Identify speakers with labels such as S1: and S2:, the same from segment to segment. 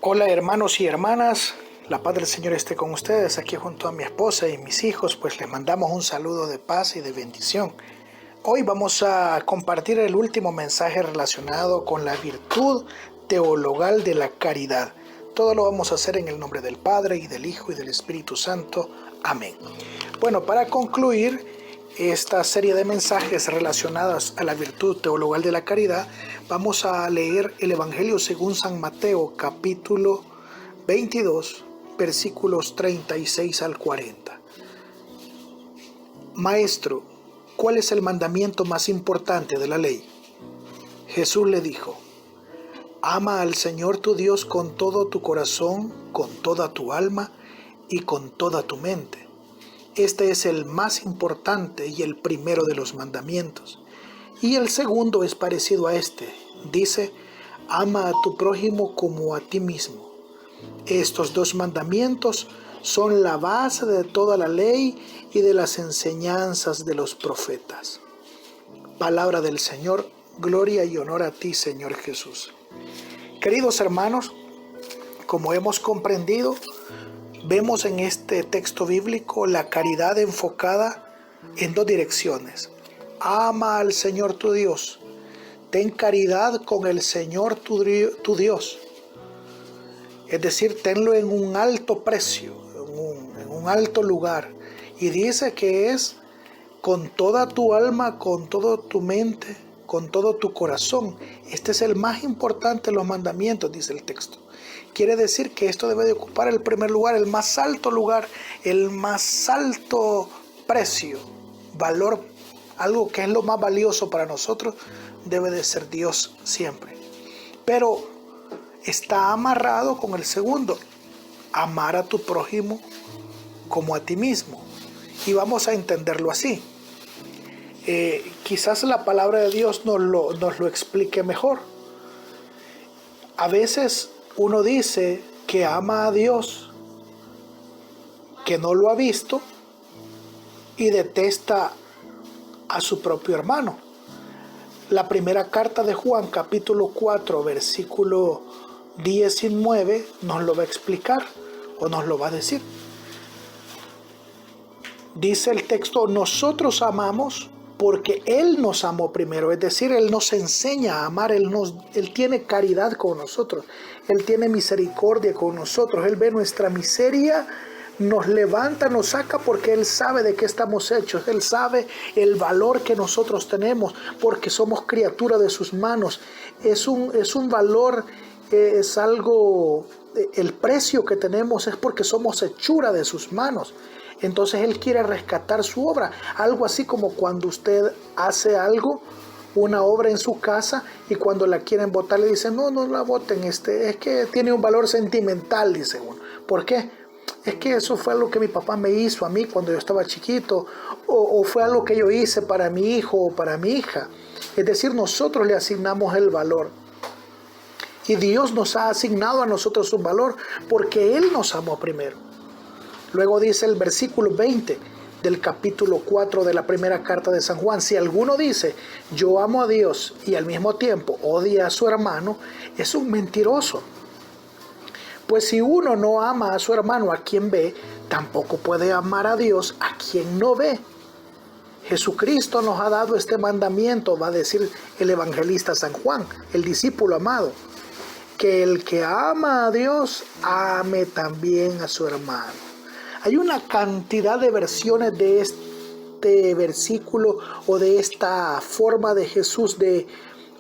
S1: Hola hermanos y hermanas, la paz del Señor esté con ustedes. Aquí junto a mi esposa y mis hijos, pues les mandamos un saludo de paz y de bendición. Hoy vamos a compartir el último mensaje relacionado con la virtud teologal de la caridad. Todo lo vamos a hacer en el nombre del Padre y del Hijo y del Espíritu Santo. Amén. Bueno, para concluir esta serie de mensajes relacionados a la virtud teologal de la caridad, vamos a leer el Evangelio según San Mateo, capítulo 22, versículos 36 al 40. Maestro, ¿cuál es el mandamiento más importante de la ley? Jesús le dijo: ama al Señor tu Dios con todo tu corazón, con toda tu alma y con toda tu mente. Este es el más importante y el primero de los mandamientos. Y el segundo es parecido a este. Dice: ama a tu prójimo como a ti mismo. Estos dos mandamientos son la base de toda la ley y de las enseñanzas de los profetas. Palabra del Señor, gloria y honor a ti, Señor Jesús. Queridos hermanos, como hemos comprendido, vemos en este texto bíblico la caridad enfocada en dos direcciones. Ama al Señor tu Dios. Ten caridad con el Señor tu Dios. Es decir, tenlo en un alto precio, en un alto lugar. Y dice que es con toda tu alma, con toda tu mente, con todo tu corazón. Este es el más importante de los mandamientos, dice el texto. Quiere decir que esto debe de ocupar el primer lugar, el más alto precio, valor, algo que es lo más valioso para nosotros, debe de ser Dios siempre. Pero está amarrado con el segundo, amar a tu prójimo como a ti mismo. Y vamos a entenderlo así. Quizás la palabra de Dios nos lo explique mejor. A veces uno dice que ama a Dios, que no lo ha visto, y detesta a su propio hermano. La primera carta de Juan, capítulo 4, versículo 19, nos lo va a explicar o nos lo va a decir. Dice el texto: nosotros amamos porque Él nos amó primero. Es decir, Él nos enseña a amar. Él tiene caridad con nosotros. Él tiene misericordia con nosotros. Él ve nuestra miseria, nos levanta, nos saca, porque Él sabe de qué estamos hechos. Él sabe el valor que nosotros tenemos porque somos criatura de sus manos. Es un valor, es algo, el precio que tenemos es porque somos hechura de sus manos. Entonces Él quiere rescatar su obra. Algo así como cuando usted hace algo, una obra en su casa, y cuando la quieren botar le dicen: no la boten, es que tiene un valor sentimental, dice uno. ¿Por qué? Es que eso fue algo que mi papá me hizo a mí cuando yo estaba chiquito, o fue algo que yo hice para mi hijo o para mi hija. Es decir, nosotros le asignamos el valor. Y Dios nos ha asignado a nosotros un valor porque Él nos amó primero. Luego dice el versículo 20 del capítulo 4 de la primera carta de San Juan: si alguno dice yo amo a Dios y al mismo tiempo odia a su hermano, es un mentiroso. Pues si uno no ama a su hermano a quien ve, tampoco puede amar a Dios a quien no ve. Jesucristo nos ha dado este mandamiento, va a decir el evangelista San Juan, el discípulo amado, que el que ama a Dios ame también a su hermano. Hay una cantidad de versiones de este versículo o de esta forma de Jesús de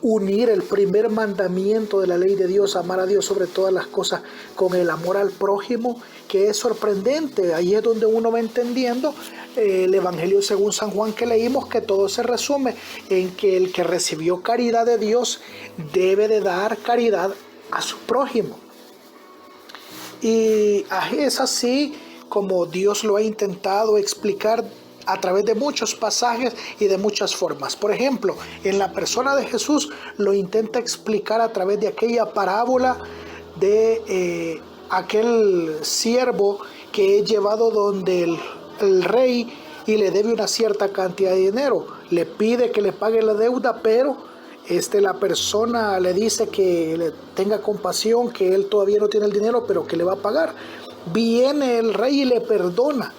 S1: unir el primer mandamiento de la ley de Dios, amar a Dios sobre todas las cosas, con el amor al prójimo, que es sorprendente. Ahí es donde uno va entendiendo el Evangelio según San Juan que leímos, que todo se resume en que el que recibió caridad de Dios debe de dar caridad a su prójimo. Y es así como Dios lo ha intentado explicar a través de muchos pasajes y de muchas formas. Por ejemplo, en la persona de Jesús lo intenta explicar a través de aquella parábola de aquel siervo que es llevado donde el rey y le debe una cierta cantidad de dinero. Le pide que le pague la deuda, pero La persona le dice que le tenga compasión, que él todavía no tiene el dinero, pero que le va a pagar. Viene el rey y le perdona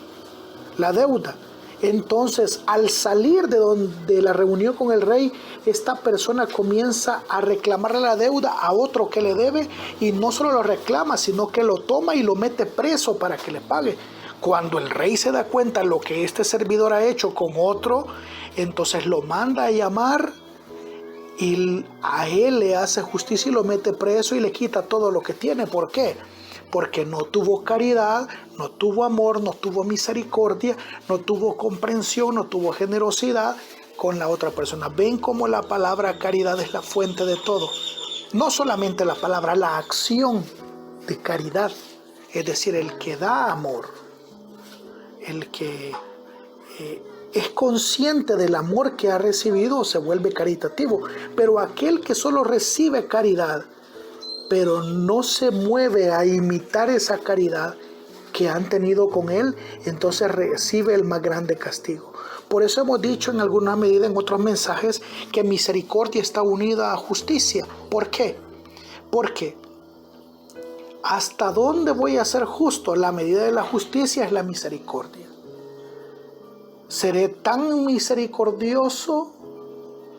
S1: la deuda. Entonces, al salir de la reunión con el rey, esta persona comienza a reclamarle la deuda a otro que le debe, y no solo lo reclama, sino que lo toma y lo mete preso para que le pague. Cuando el rey se da cuenta de lo que este servidor ha hecho con otro, entonces lo manda a llamar y a él le hace justicia y lo mete preso y le quita todo lo que tiene. ¿Por qué? Porque no tuvo caridad, no tuvo amor, no tuvo misericordia, no tuvo comprensión, no tuvo generosidad con la otra persona. Ven cómo la palabra caridad es la fuente de todo. No solamente la palabra, la acción de caridad. Es decir, el que da amor, el que es consciente del amor que ha recibido, se vuelve caritativo. Pero aquel que solo recibe caridad, pero no se mueve a imitar esa caridad que han tenido con él, entonces recibe el más grande castigo. Por eso hemos dicho en alguna medida en otros mensajes que misericordia está unida a justicia. ¿Por qué? Porque ¿hasta dónde voy a ser justo? La medida de la justicia es la misericordia. ¿Seré tan misericordioso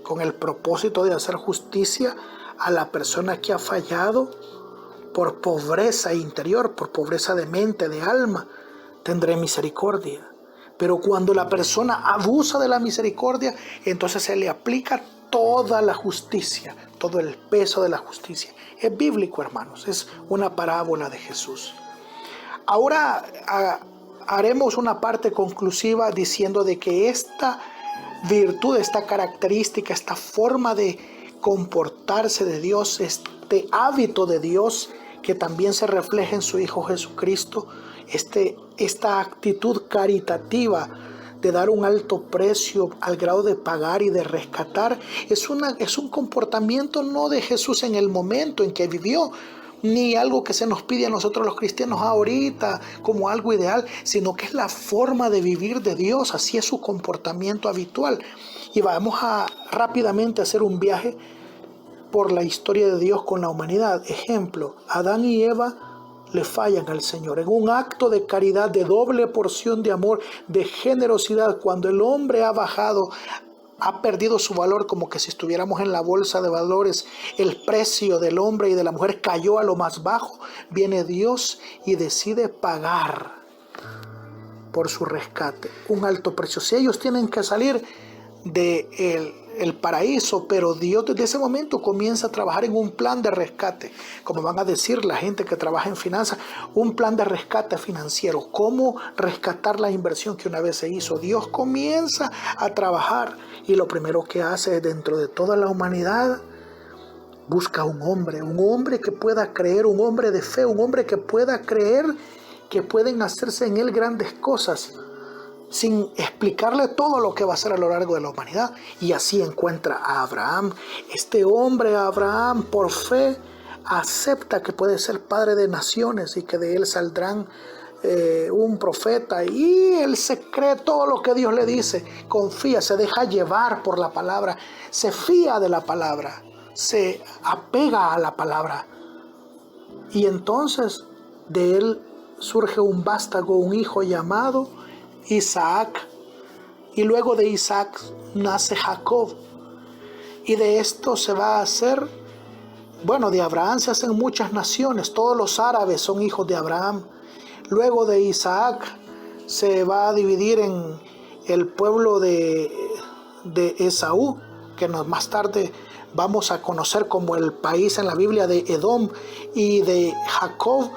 S1: con el propósito de hacer justicia a la persona que ha fallado por pobreza interior, por pobreza de mente, de alma? Tendré misericordia. Pero cuando la persona abusa de la misericordia, entonces se le aplica toda la justicia, todo el peso de la justicia. Es bíblico, hermanos, es una parábola de Jesús. Ahora haremos una parte conclusiva diciendo de que esta virtud, esta característica, esta forma de comportarse de Dios, este hábito de Dios que también se refleja en su Hijo Jesucristo, esta actitud caritativa de dar un alto precio al grado de pagar y de rescatar, es un comportamiento no de Jesús en el momento en que vivió, ni algo que se nos pide a nosotros los cristianos ahorita como algo ideal, sino que es la forma de vivir de Dios. Así es su comportamiento habitual. Y vamos a rápidamente hacer un viaje por la historia de Dios con la humanidad. Ejemplo, Adán y Eva le fallan al Señor. En un acto de caridad, de doble porción de amor, de generosidad, cuando el hombre ha bajado, ha perdido su valor, como que si estuviéramos en la bolsa de valores, el precio del hombre y de la mujer cayó a lo más bajo, viene Dios y decide pagar por su rescate un alto precio. Si ellos tienen que salir del paraíso, pero Dios desde ese momento comienza a trabajar en un plan de rescate, como van a decir la gente que trabaja en finanzas, un plan de rescate financiero, cómo rescatar la inversión que una vez se hizo. Dios comienza a trabajar y lo primero que hace es, dentro de toda la humanidad, busca un hombre que pueda creer, un hombre de fe, un hombre que pueda creer que pueden hacerse en él grandes cosas, sin explicarle todo lo que va a hacer a lo largo de la humanidad. Y así encuentra a Abraham. Este hombre, Abraham, por fe, acepta que puede ser padre de naciones y que de él saldrán un profeta. Y él se cree todo lo que Dios le dice. Confía, se deja llevar por la palabra. Se fía de la palabra. Se apega a la palabra. Y entonces de él surge un vástago, un hijo llamado Isaac, y luego de Isaac nace Jacob, y de esto se va a hacer, de Abraham se hacen muchas naciones, todos los árabes son hijos de Abraham. Luego de Isaac se va a dividir en el pueblo de Esaú, que más tarde vamos a conocer como el país en la Biblia de Edom, y de Jacob,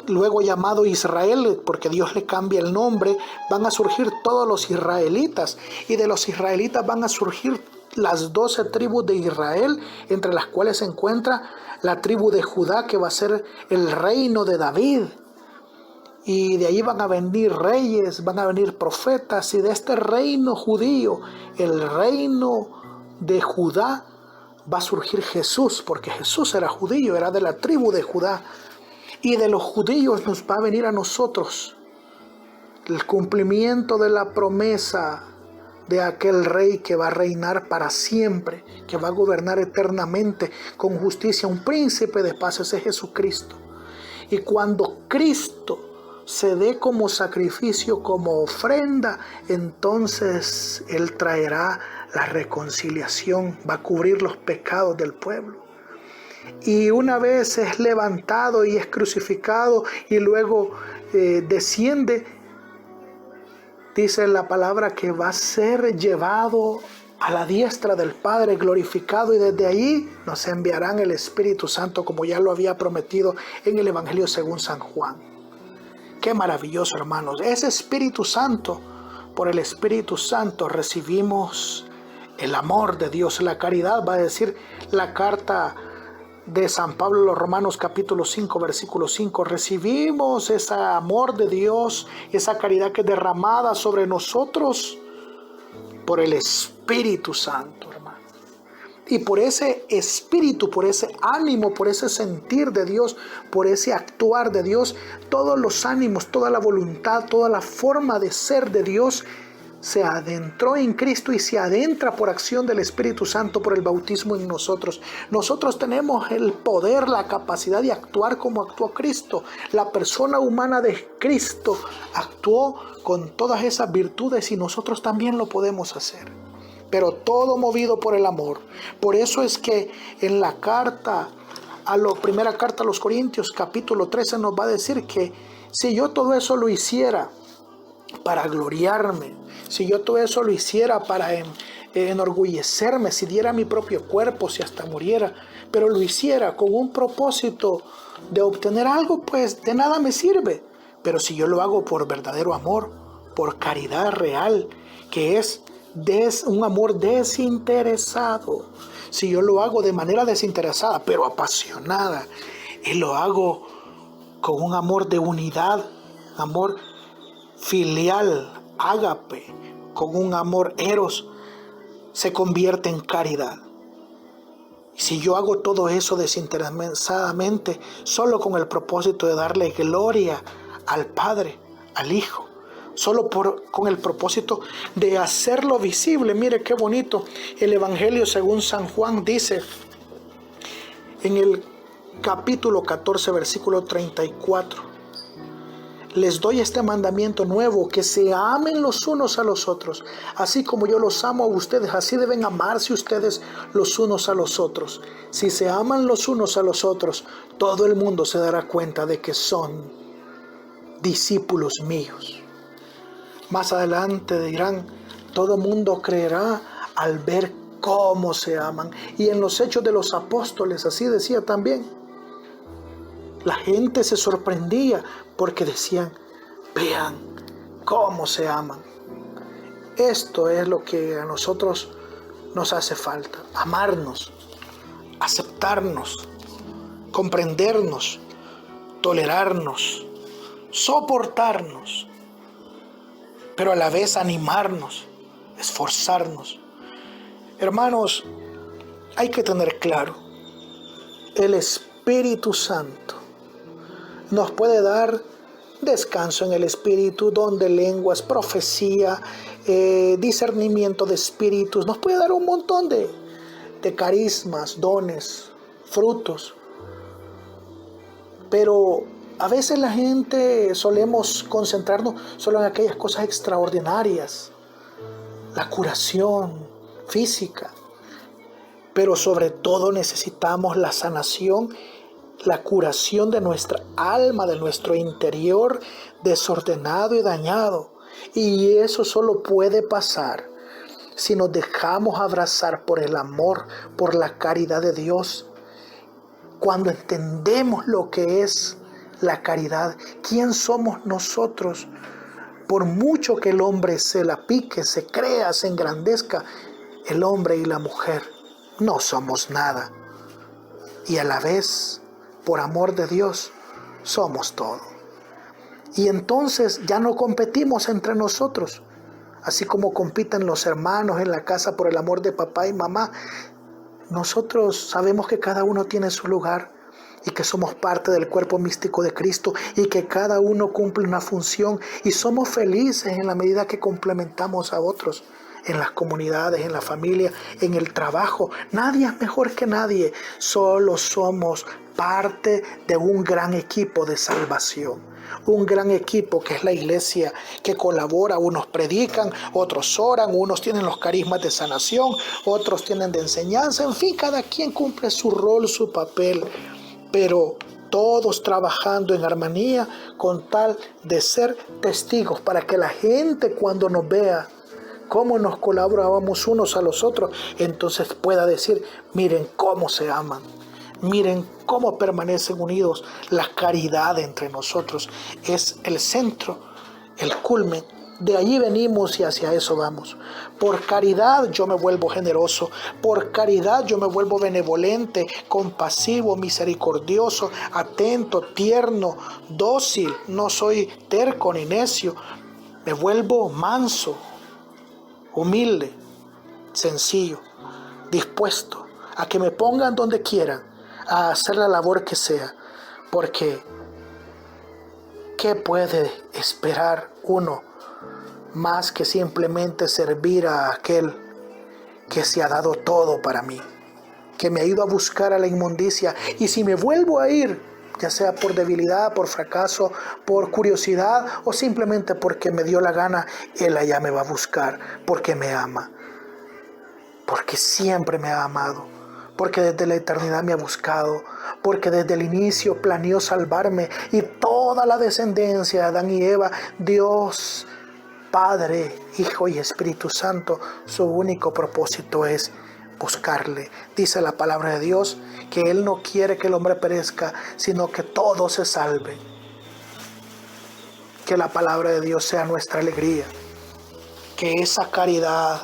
S1: luego llamado Israel, porque Dios le cambia el nombre. Van a surgir todos los israelitas, y de los israelitas van a surgir las 12 tribus de Israel, entre las cuales se encuentra la tribu de Judá, que va a ser el reino de David. Y de ahí van a venir reyes, van a venir profetas, y de este reino judío, el reino de Judá, va a surgir Jesús, porque Jesús era judío, era de la tribu de Judá. Y de los judíos nos va a venir a nosotros el cumplimiento de la promesa de aquel rey que va a reinar para siempre, que va a gobernar eternamente con justicia, un príncipe de paz, ese es Jesucristo. Y cuando Cristo se dé como sacrificio, como ofrenda, entonces Él traerá la reconciliación, va a cubrir los pecados del pueblo. Y una vez es levantado y es crucificado y luego desciende, dice la palabra que va a ser llevado a la diestra del Padre glorificado, y desde ahí nos enviarán el Espíritu Santo, como ya lo había prometido en el Evangelio según San Juan. Qué maravilloso, hermanos. Ese Espíritu Santo, por el Espíritu Santo recibimos el amor de Dios, la caridad. Va a decir la carta de San Pablo a los Romanos capítulo 5 versículo 5, recibimos ese amor de Dios, esa caridad que es derramada sobre nosotros por el Espíritu Santo, hermano. Y por ese espíritu, por ese ánimo, por ese sentir de Dios, por ese actuar de Dios, todos los ánimos, toda la voluntad, toda la forma de ser de Dios se adentró en Cristo y se adentra por acción del Espíritu Santo, por el bautismo en nosotros. Nosotros tenemos el poder, la capacidad de actuar como actuó Cristo. La persona humana de Cristo actuó con todas esas virtudes y nosotros también lo podemos hacer. Pero todo movido por el amor. Por eso es que en la primera carta a los Corintios, capítulo 13, nos va a decir que si yo todo eso lo hiciera para gloriarme, si yo todo eso lo hiciera para enorgullecerme, si diera mi propio cuerpo, si hasta muriera, pero lo hiciera con un propósito de obtener algo, pues de nada me sirve. Pero si yo lo hago por verdadero amor, por caridad real, que es un amor desinteresado, si yo lo hago de manera desinteresada, pero apasionada, y lo hago con un amor de unidad, amor filial, ágape, con un amor eros, se convierte en caridad. Y si yo hago todo eso desinteresadamente, solo con el propósito de darle gloria al Padre, al Hijo, solo con el propósito de hacerlo visible. Mire qué bonito. El Evangelio según San Juan dice en el capítulo 14, versículo 34. Les doy este mandamiento nuevo, que se amen los unos a los otros. Así como yo los amo a ustedes, así deben amarse ustedes los unos a los otros. Si se aman los unos a los otros, todo el mundo se dará cuenta de que son discípulos míos. Más adelante dirán, todo mundo creerá al ver cómo se aman. Y en los Hechos de los Apóstoles, así decía también. La gente se sorprendía porque decían, vean cómo se aman. Esto es lo que a nosotros nos hace falta, amarnos, aceptarnos, comprendernos, tolerarnos, soportarnos, pero a la vez animarnos, esforzarnos. Hermanos, hay que tener claro, el Espíritu Santo nos puede dar descanso en el espíritu, don de lenguas, profecía, discernimiento de espíritus. Nos puede dar un montón de carismas, dones, frutos. Pero a veces la gente solemos concentrarnos solo en aquellas cosas extraordinarias, la curación física. Pero sobre todo necesitamos la sanación, la curación de nuestra alma, de nuestro interior desordenado y dañado. Y eso solo puede pasar si nos dejamos abrazar por el amor, por la caridad de Dios. Cuando entendemos lo que es la caridad, ¿quién somos nosotros? Por mucho que el hombre se la pique, se crea, se engrandezca, el hombre y la mujer no somos nada. Y a la vez, por amor de Dios, somos todo. Y entonces ya no competimos entre nosotros, así como compiten los hermanos en la casa por el amor de papá y mamá. Nosotros sabemos que cada uno tiene su lugar y que somos parte del cuerpo místico de Cristo y que cada uno cumple una función y somos felices en la medida que complementamos a otros. en las comunidades, en la familia, en el trabajo. Nadie es mejor que nadie. Solo somos parte de un gran equipo de salvación. Un gran equipo que es la iglesia, que colabora. Unos predican, otros oran, unos tienen los carismas de sanación, otros tienen de enseñanza. En fin, cada quien cumple su rol, su papel, pero todos trabajando en armonía con tal de ser testigos para que la gente, cuando nos vea cómo nos colaborábamos unos a los otros, entonces pueda decir: miren cómo se aman, miren cómo permanecen unidos. La caridad entre nosotros es el centro, el culmen. De allí venimos y hacia eso vamos. Por caridad yo me vuelvo generoso. Por caridad yo me vuelvo benevolente, compasivo, misericordioso, atento, tierno, dócil. No soy terco ni necio. Me vuelvo manso, humilde, sencillo, dispuesto a que me pongan donde quieran, a hacer la labor que sea. Porque ¿qué puede esperar uno más que simplemente servir a aquel que se ha dado todo para mí, que me ha ido a buscar a la inmundicia? Y si me vuelvo a ir, ya sea por debilidad, por fracaso, por curiosidad o simplemente porque me dio la gana, Él allá me va a buscar porque me ama, porque siempre me ha amado, porque desde la eternidad me ha buscado, porque desde el inicio planeó salvarme y toda la descendencia de Adán y Eva. Dios Padre, Hijo y Espíritu Santo, su único propósito es buscarle. Dice la palabra de Dios que Él no quiere que el hombre perezca, sino que todos se salven. Que la palabra de Dios sea nuestra alegría. Que esa caridad,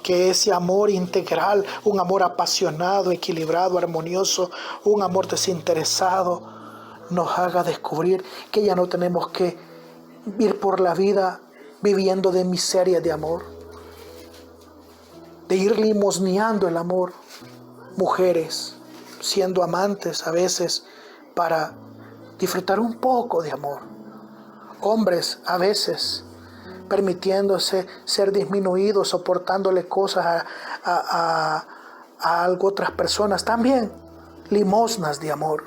S1: que ese amor integral, un amor apasionado, equilibrado, armonioso, un amor desinteresado, nos haga descubrir que ya no tenemos que ir por la vida viviendo de miseria de amor, de ir limosneando el amor. Mujeres siendo amantes a veces para disfrutar un poco de amor. Hombres a veces permitiéndose ser disminuidos, soportándole cosas a algo otras personas. También limosnas de amor.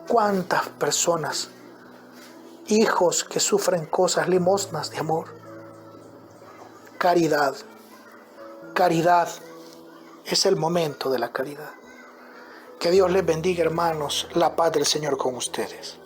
S1: ¿Cuántas personas? Hijos que sufren cosas, limosnas de amor. Caridad. Caridad es el momento de la caridad. Que Dios les bendiga, hermanos. La paz del Señor con ustedes.